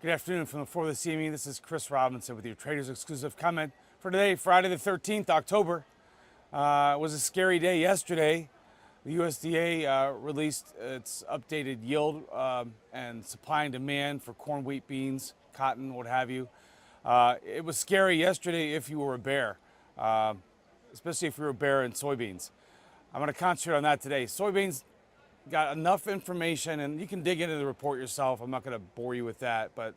Good afternoon from the floor of the CME. This is Chris Robinson with your Traders Exclusive comment for today, Friday the 13th, October. It was a scary day yesterday. The USDA released its updated yield and supply and demand for corn, wheat, beans, cotton, what have you. It was scary yesterday if you were a bear, especially if you were a bear in soybeans. I'm going to concentrate on that today. Soybeans got enough information, and you can dig into the report yourself. I'm not going to bore you with that, but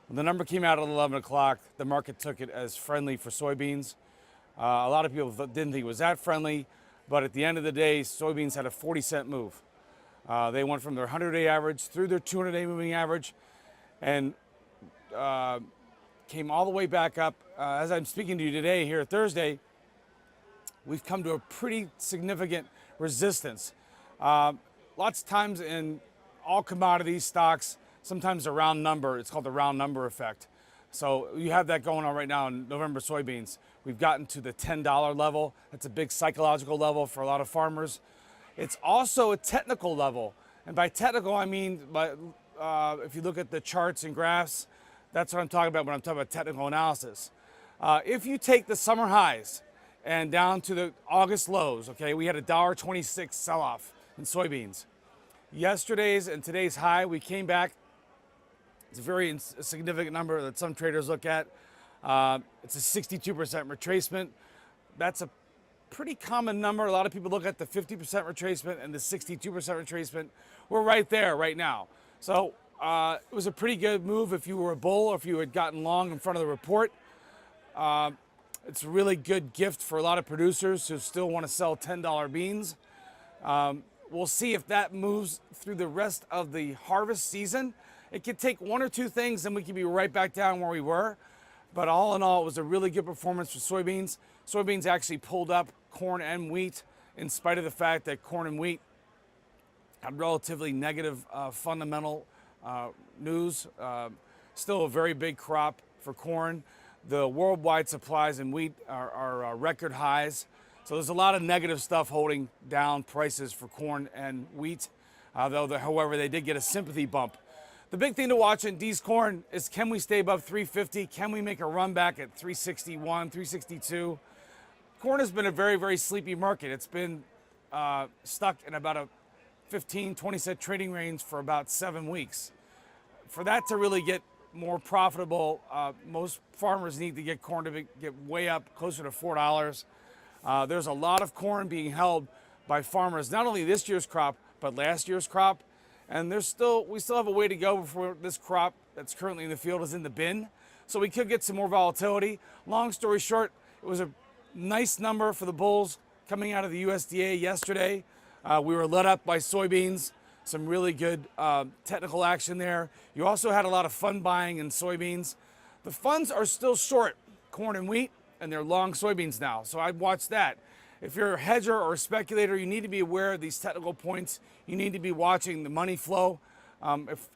when the number came out at 11 o'clock, the market took it as friendly for soybeans. A lot of people didn't think it was that friendly, but at the end of the day, soybeans had a 40-cent move. They went from their 100-day average through their 200-day moving average and came all the way back up. As I'm speaking to you today, here Thursday, we've come to a pretty significant resistance. Lots of times in all commodity stocks, sometimes a round number, it's called the round number effect. So you have that going on right now in November soybeans. We've gotten to the $10 level. That's a big psychological level for a lot of farmers. It's also a technical level. And by technical, I mean, if you look at the charts and graphs, that's what I'm talking about when I'm talking about technical analysis. If you take the summer highs and down to the August lows, okay, we had a $1.26 sell-off in soybeans. Yesterday's and today's high, we came back. It's a very significant number that some traders look at. It's a 62% retracement. That's a pretty common number. A lot of people look at the 50% retracement and the 62% retracement. We're right there right now. So it was a pretty good move if you were a bull or if you had gotten long in front of the report. It's a really good gift for a lot of producers who still want to sell $10 beans. We'll see if that moves through the rest of the harvest season. It could take one or two things and we could be right back down where we were. But all in all, it was a really good performance for soybeans. Soybeans actually pulled up corn and wheat in spite of the fact that corn and wheat had relatively negative fundamental news. Still a very big crop for corn. The worldwide supplies in wheat are record highs. So there's a lot of negative stuff holding down prices for corn and wheat, however, they did get a sympathy bump. The big thing to watch in D's corn is, can we stay above 350? Can we make a run back at 361, 362? Corn has been a very, very sleepy market. It's been stuck in about a 15, 20 cent trading range for about 7 weeks. For that to really get more profitable, most farmers need to get corn to get way up, closer to $4. There's a lot of corn being held by farmers, not only this year's crop, but last year's crop. And we still have a way to go before this crop that's currently in the field is in the bin. So we could get some more volatility. Long story short, it was a nice number for the bulls coming out of the USDA yesterday. We were led up by soybeans, some really good technical action there. You also had a lot of fund buying in soybeans. The funds are still short corn and wheat, and they're long soybeans now. So I'd watch that. If you're a hedger or a speculator, you need to be aware of these technical points. You need to be watching the money flow.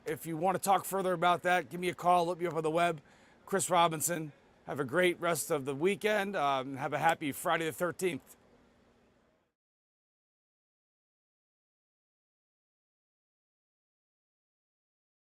If you want to talk further about that, give me a call, look me up on the web. Chris Robinson. Have a great rest of the weekend. Have a happy Friday the 13th.